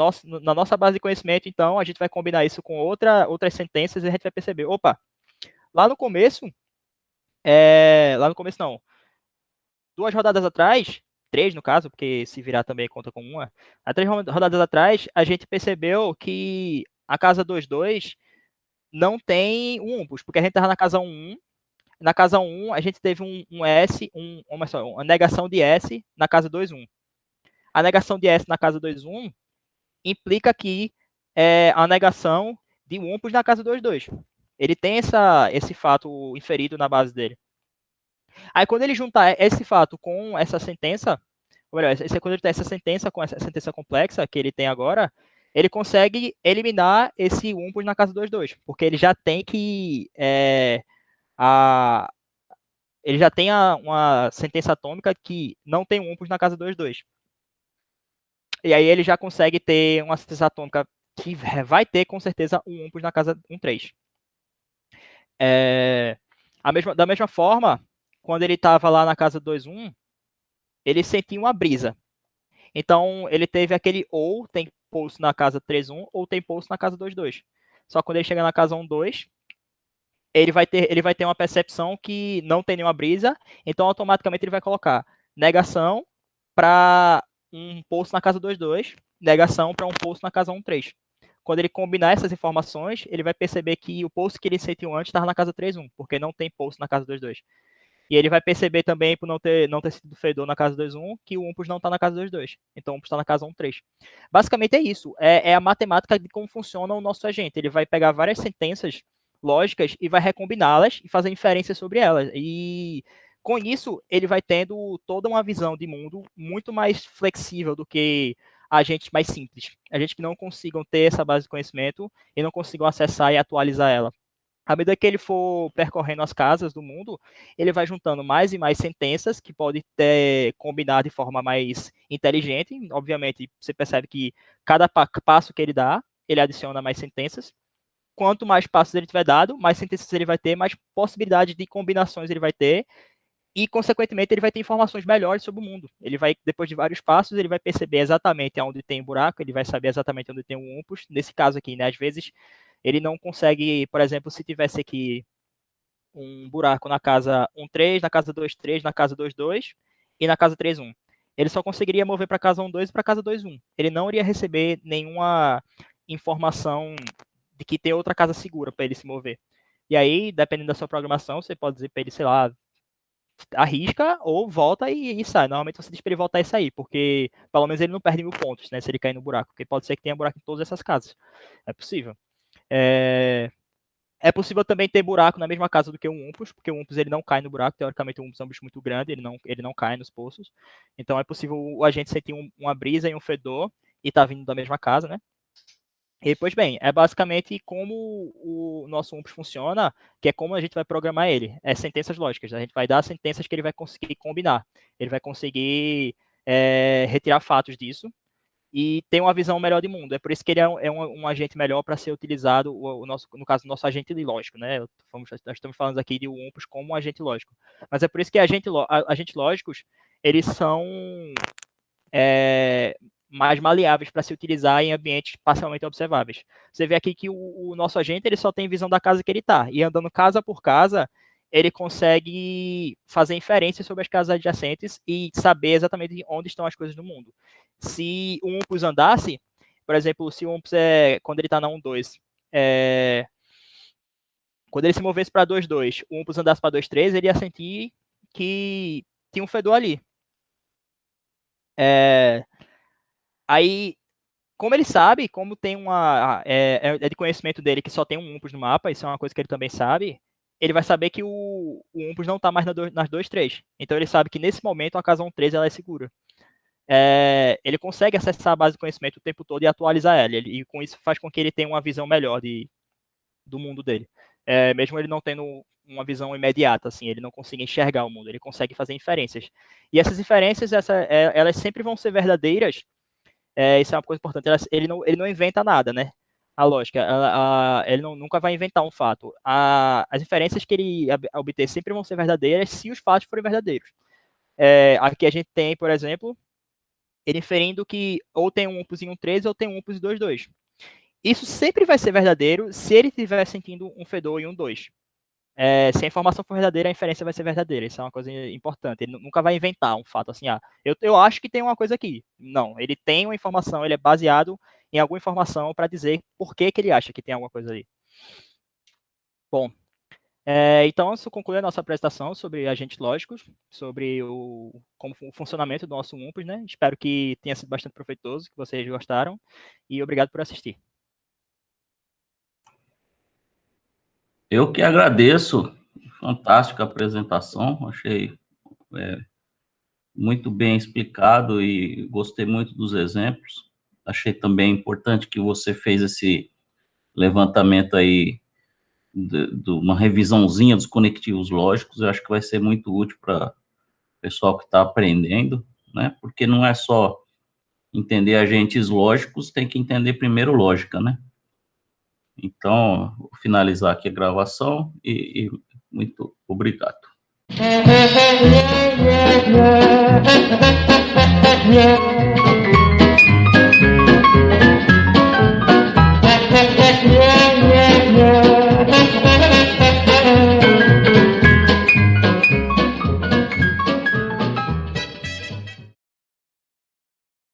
nossa base de conhecimento, então, a gente vai combinar isso com outras sentenças e a gente vai perceber, opa, lá no começo, lá no começo não, 2 rodadas atrás, 3 no caso, porque se virar também conta com uma, há 3 rodadas atrás, a gente percebeu que a casa 2.2 não tem um umpus, porque a gente estava na casa 1.1, na casa 1 a gente teve um S, uma negação de S na casa 2.1. A negação de S na casa 2.1 implica que a negação de umpus na casa 2.2. Ele tem esse fato inferido na base dele. Aí quando ele juntar esse fato com essa sentença, ou melhor, quando ele tem essa sentença com essa sentença complexa que ele tem agora, ele consegue eliminar esse umpus na casa 2.2, porque ele já tem que ele já tem uma sentença atômica que não tem um umpus na casa 2.2. E aí ele já consegue ter uma sentença atômica que vai ter, com certeza, um umpus na casa 1.3. Da mesma forma, quando ele estava lá na casa 2.1, ele sentia uma brisa. Então, ele teve aquele ou tem pulso na casa 3.1 ou tem pulso na casa 2.2. Só que quando ele chega na casa 1.2, ele vai ter uma percepção que não tem nenhuma brisa, então automaticamente ele vai colocar negação para um pulso na casa 2.2, negação para um pulso na casa 1.3. Quando ele combinar essas informações, ele vai perceber que o pulso que ele sentiu antes estava na casa 3.1, porque não tem pulso na casa 2.2. E ele vai perceber também, por não ter sido fedor na casa 2.1, que o umpus não está na casa 2.2. Então o umpus está na casa 1.3. Basicamente é isso. É a matemática de como funciona o nosso agente. Ele vai pegar várias sentenças lógicas e vai recombiná-las e fazer inferências sobre elas. E com isso, ele vai tendo toda uma visão de mundo muito mais flexível do que agentes mais simples. Agentes que não consigam ter essa base de conhecimento e não consigam acessar e atualizar ela. À medida que ele for percorrendo as casas do mundo, ele vai juntando mais e mais sentenças que pode ter combinar de forma mais inteligente. Obviamente, você percebe que cada passo que ele dá, ele adiciona mais sentenças. Quanto mais passos ele tiver dado, mais sentenças ele vai ter, mais possibilidades de combinações ele vai ter e, consequentemente, ele vai ter informações melhores sobre o mundo. Ele vai, depois de vários passos, ele vai perceber exatamente onde tem um buraco, ele vai saber exatamente onde tem um umpus. Nesse caso aqui, né, às vezes ele não consegue, por exemplo, se tivesse aqui um buraco na casa 1.3, na casa 2.3, na casa 2.2 e na casa 3.1. Ele só conseguiria mover para a casa 1.2 e para a casa 2.1. Ele não iria receber nenhuma informação de que tem outra casa segura para ele se mover. E aí, dependendo da sua programação, você pode dizer para ele, sei lá, arrisca ou volta e sai. Normalmente você diz para ele voltar e sair, porque pelo menos ele não perde 1.000 pontos, né? Se ele cair no buraco, porque pode ser que tenha buraco em todas essas casas. É possível. É possível também ter buraco na mesma casa do que um umpus, porque o umpus ele não cai no buraco. Teoricamente, o umpus é um bicho muito grande, ele não cai nos poços. Então é possível o agente sentir uma brisa e um fedor e tá vindo da mesma casa, né? E, pois bem, é basicamente como o nosso umpus funciona, que é como a gente vai programar ele. É sentenças lógicas. A gente vai dar sentenças que ele vai conseguir combinar. Ele vai conseguir retirar fatos disso e ter uma visão melhor de mundo. É por isso que ele é um agente melhor para ser utilizado, no caso, o nosso agente lógico, né? Nós estamos falando aqui de umpus como um agente lógico. Mas é por isso que agentes lógicos, eles são mais maleáveis para se utilizar em ambientes parcialmente observáveis. Você vê aqui que o nosso agente ele só tem visão da casa que ele está, e andando casa por casa, ele consegue fazer inferências sobre as casas adjacentes e saber exatamente onde estão as coisas no mundo. Se o umpus andasse, por exemplo, se o umpus quando ele está na 1.2, quando ele se movesse para 2.2, o umpus andasse para 2.3, ele ia sentir que tinha um fedor ali. Aí, como ele sabe, como tem é de conhecimento dele que só tem um Umpus no mapa, isso é uma coisa que ele também sabe, ele vai saber que o Umpus não está mais nas 2-3. Então ele sabe que nesse momento a casa 1-3 ela é segura. Ele consegue acessar a base de conhecimento o tempo todo e atualizar ela. E com isso faz com que ele tenha uma visão melhor do mundo dele. Mesmo ele não tendo uma visão imediata, assim, ele não consegue enxergar o mundo, ele consegue fazer inferências. E essas inferências, elas sempre vão ser verdadeiras. Isso é uma coisa importante. Ele não inventa nada, né? A lógica, ele nunca vai inventar um fato. As inferências que ele obter sempre vão ser verdadeiras se os fatos forem verdadeiros. Aqui a gente tem, por exemplo, ele inferindo que ou tem um Umpus em 1-13 ou tem um Umpus em 2-2. Isso sempre vai ser verdadeiro se ele estiver sentindo um fedor em 1-2. Se a informação for verdadeira, a inferência vai ser verdadeira. Isso é uma coisa importante. Ele nunca vai inventar um fato assim, eu acho que tem uma coisa aqui. Não, ele tem uma informação, ele é baseado em alguma informação para dizer por que ele acha que tem alguma coisa ali. Bom, então isso conclui a nossa apresentação sobre agentes lógicos, sobre como o funcionamento do nosso UMPUS, né? Espero que tenha sido bastante proveitoso, que vocês gostaram, e obrigado por assistir. Eu que agradeço, fantástica apresentação, achei muito bem explicado e gostei muito dos exemplos. Achei também importante que você fez esse levantamento aí de uma revisãozinha dos conectivos lógicos. Eu acho que vai ser muito útil para o pessoal que está aprendendo, né? Porque não é só entender agentes lógicos, tem que entender primeiro lógica, né? Então, vou finalizar aqui a gravação e muito obrigado.